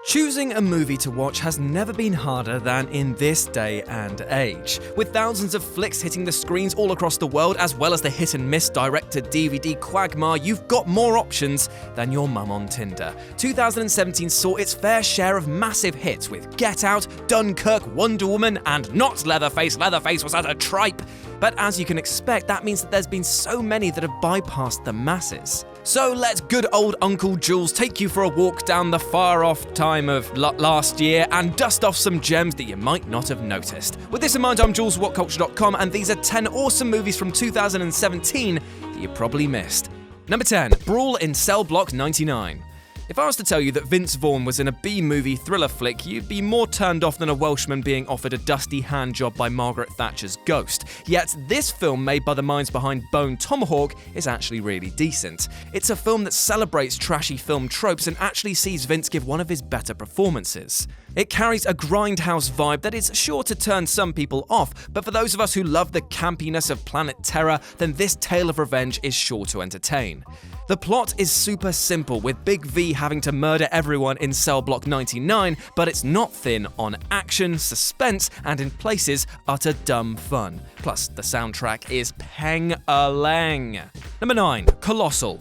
Choosing a movie to watch has never been harder than in this day and age. With thousands of flicks hitting the screens all across the world, as well as the hit-and-miss direct-to-DVD quagmire, you've got more options than your mum on Tinder. 2017 saw its fair share of massive hits with Get Out, Dunkirk, Wonder Woman, and not Leatherface. Leatherface was at a tripe. But as you can expect, that means that there's been so many that have bypassed the masses. So let good old Uncle Jules take you for a walk down the far-off time of last year and dust off some gems that you might not have noticed. With this in mind, I'm Jules, WhatCulture.com, and these are 10 awesome movies from 2017 that you probably missed. Number 10, Brawl in Cell Block 99. If I was to tell you that Vince Vaughn was in a B-movie thriller flick, you'd be more turned off than a Welshman being offered a dusty hand job by Margaret Thatcher's ghost. Yet this film, made by the minds behind Bone Tomahawk, is actually really decent. It's a film that celebrates trashy film tropes and actually sees Vince give one of his better performances. It carries a grindhouse vibe that is sure to turn some people off, but for those of us who love the campiness of Planet Terror, then this tale of revenge is sure to entertain. The plot is super simple, with Big V having to murder everyone in Cell Block 99, but it's not thin on action, suspense, and in places, utter dumb fun. Plus, the soundtrack is peng-a-lang. Number 9, Colossal.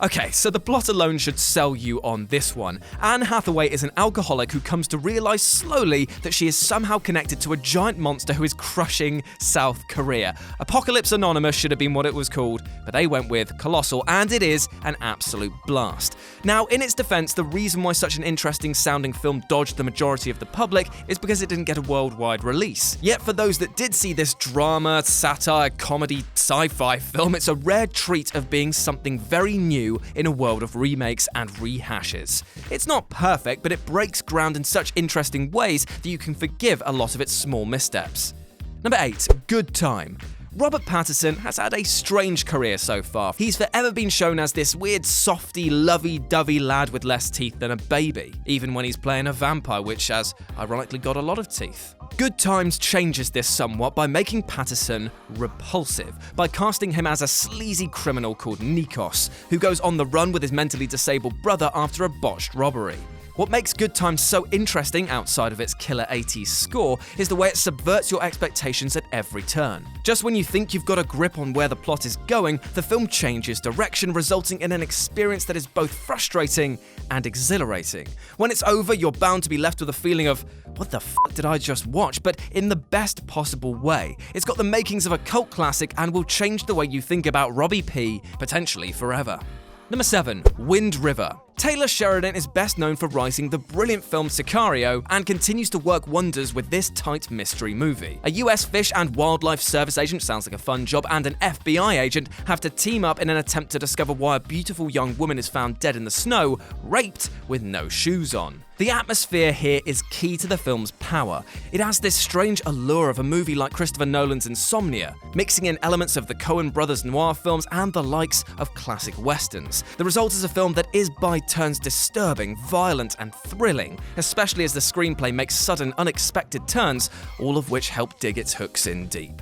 Okay, so the plot alone should sell you on this one. Anne Hathaway is an alcoholic who comes to realize slowly that she is somehow connected to a giant monster who is crushing South Korea. Apocalypse Anonymous should have been what it was called, but they went with Colossal, and it is an absolute blast. Now, in its defense, the reason why such an interesting sounding film dodged the majority of the public is because it didn't get a worldwide release. Yet for those that did see this drama, satire, comedy, sci-fi film, it's a rare treat of being something very new in a world of remakes and rehashes. It's not perfect, but it breaks ground in such interesting ways that you can forgive a lot of its small missteps. Number 8, Good Time. Robert Pattinson has had a strange career so far. He's forever been shown as this weird, softy, lovey-dovey lad with less teeth than a baby, even when he's playing a vampire, which has ironically got a lot of teeth. Good Times changes this somewhat by making Pattinson repulsive, by casting him as a sleazy criminal called Nikos, who goes on the run with his mentally disabled brother after a botched robbery. What makes Good Times so interesting outside of its killer 80s score is the way it subverts your expectations at every turn. Just when you think you've got a grip on where the plot is going, the film changes direction, resulting in an experience that is both frustrating and exhilarating. When it's over, you're bound to be left with a feeling of, what the f*** did I just watch? But in the best possible way. It's got the makings of a cult classic and will change the way you think about Robbie P, potentially forever. Number 7, Wind River. Taylor Sheridan is best known for writing the brilliant film Sicario and continues to work wonders with this tight mystery movie. A US Fish and Wildlife Service agent, sounds like a fun job, and an FBI agent have to team up in an attempt to discover why a beautiful young woman is found dead in the snow, raped with no shoes on. The atmosphere here is key to the film's power. It has this strange allure of a movie like Christopher Nolan's Insomnia, mixing in elements of the Coen brothers noir films and the likes of classic westerns. The result is a film that is by turns disturbing, violent, and thrilling, especially as the screenplay makes sudden, unexpected turns, all of which help dig its hooks in deep.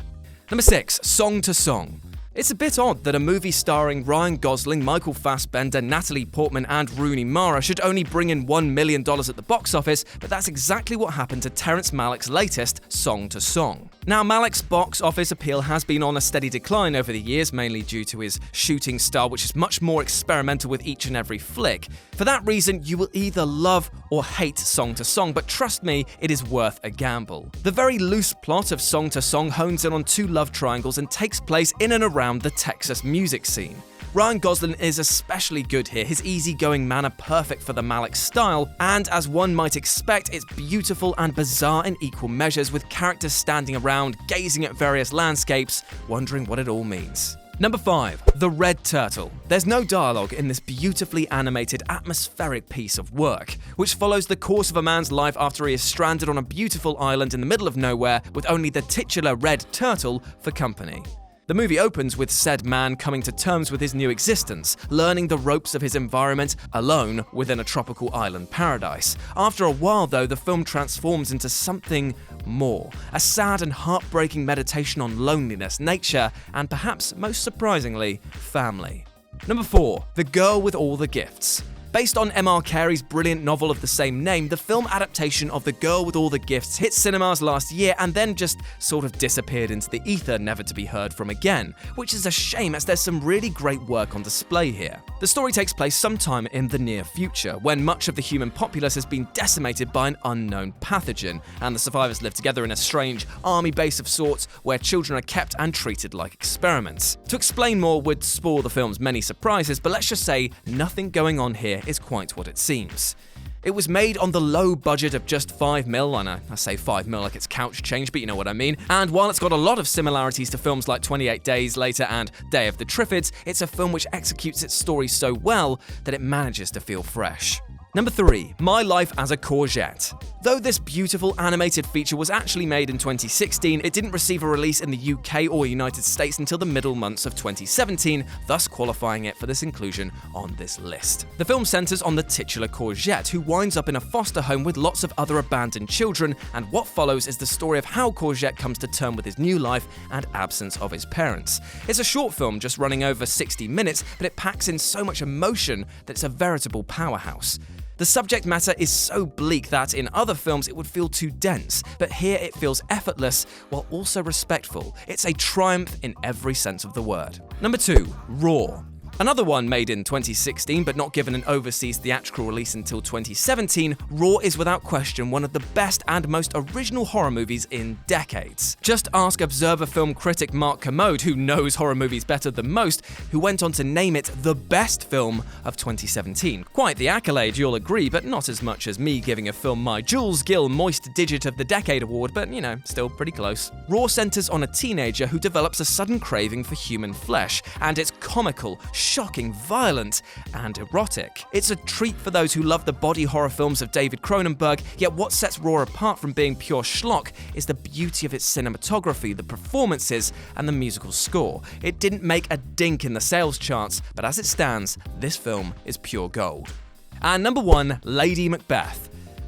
Number 6, Song to Song. It's a bit odd that a movie starring Ryan Gosling, Michael Fassbender, Natalie Portman, and Rooney Mara should only bring in $1 million at the box office, but that's exactly what happened to Terrence Malick's latest, Song to Song. Now, Malick's box office appeal has been on a steady decline over the years, mainly due to his shooting style, which is much more experimental with each and every flick. For that reason, you will either love or hate Song to Song, but trust me, it is worth a gamble. The very loose plot of Song to Song hones in on two love triangles and takes place in and around the Texas music scene. Ryan Gosling is especially good here, his easygoing manner perfect for the Malick style, and as one might expect, it's beautiful and bizarre in equal measures, with characters standing around, gazing at various landscapes, wondering what it all means. Number 5, The Red Turtle. There's no dialogue in this beautifully animated, atmospheric piece of work, which follows the course of a man's life after he is stranded on a beautiful island in the middle of nowhere with only the titular red turtle for company. The movie opens with said man coming to terms with his new existence, learning the ropes of his environment alone within a tropical island paradise. After a while, though, the film transforms into something more, a sad and heartbreaking meditation on loneliness, nature, and perhaps most surprisingly, family. Number 4. The Girl with All the Gifts. Based on M.R. Carey's brilliant novel of the same name, the film adaptation of The Girl with All the Gifts hit cinemas last year and then just sort of disappeared into the ether, never to be heard from again, which is a shame as there's some really great work on display here. The story takes place sometime in the near future, when much of the human populace has been decimated by an unknown pathogen, and the survivors live together in a strange army base of sorts where children are kept and treated like experiments. To explain more would spoil the film's many surprises, but let's just say nothing going on here is quite what it seems. It was made on the low budget of just $5 million, and I say $5 million like it's couch change, but you know what I mean. And while it's got a lot of similarities to films like 28 Days Later and Day of the Triffids, it's a film which executes its story so well that it manages to feel fresh. Number 3. My Life as a Courgette. Though this beautiful animated feature was actually made in 2016, it didn't receive a release in the UK or United States until the middle months of 2017, thus qualifying it for this inclusion on this list. The film centers on the titular Courgette, who winds up in a foster home with lots of other abandoned children, and what follows is the story of how Courgette comes to terms with his new life and absence of his parents. It's a short film, just running over 60 minutes, but it packs in so much emotion that it's a veritable powerhouse. The subject matter is so bleak that in other films it would feel too dense, but here it feels effortless while also respectful. It's a triumph in every sense of the word. Number 2. Raw. Another one made in 2016 but not given an overseas theatrical release until 2017, Raw is without question one of the best and most original horror movies in decades. Just ask Observer film critic Mark Kermode, who knows horror movies better than most, who went on to name it the best film of 2017. Quite the accolade, you'll agree, but not as much as me giving a film my Jules Gill Moist Digit of the Decade award, but you know, still pretty close. Raw centers on a teenager who develops a sudden craving for human flesh, and it's comical, shocking, violent, and erotic. It's a treat for those who love the body horror films of David Cronenberg, yet what sets Raw apart from being pure schlock is the beauty of its cinematography, the performances, and the musical score. It didn't make a dink in the sales charts, but as it stands, this film is pure gold. And number 1, Lady Macbeth.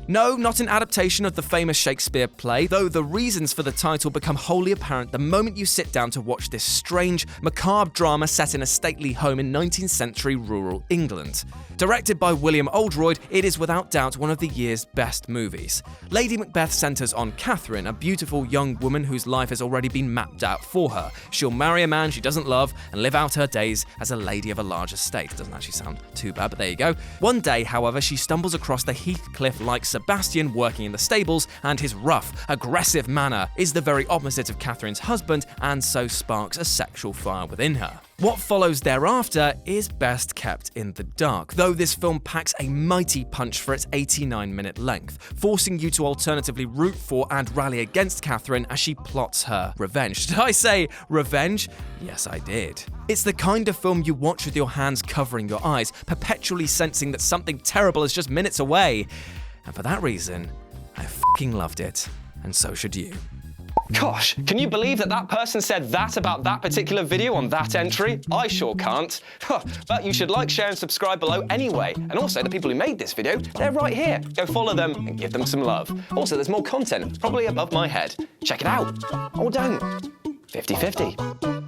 No, not an adaptation of the famous Shakespeare play, though the reasons for the title become wholly apparent the moment you sit down to watch this strange, macabre drama set in a stately home in 19th century rural England. Directed by William Oldroyd, it is without doubt one of the year's best movies. Lady Macbeth centers on Catherine, a beautiful young woman whose life has already been mapped out for her. She'll marry a man she doesn't love and live out her days as a lady of a large estate. Doesn't actually sound too bad, but there you go. One day, however, she stumbles across the Heathcliff-like Sebastian working in the stables, and his rough, aggressive manner is the very opposite of Catherine's husband, and so sparks a sexual fire within her. What follows thereafter is best kept in the dark, though this film packs a mighty punch for its 89-minute length, forcing you to alternatively root for and rally against Catherine as she plots her revenge. Did I say revenge? Yes, I did. It's the kind of film you watch with your hands covering your eyes, perpetually sensing that something terrible is just minutes away. And for that reason, I f***ing loved it, and so should you. Gosh, can you believe that person said that about that particular video on that entry? I sure can't. But you should like, share and subscribe below anyway. And also, the people who made this video, they're right here. Go follow them and give them some love. Also, there's more content, probably above my head. Check it out. Or don't. 50-50.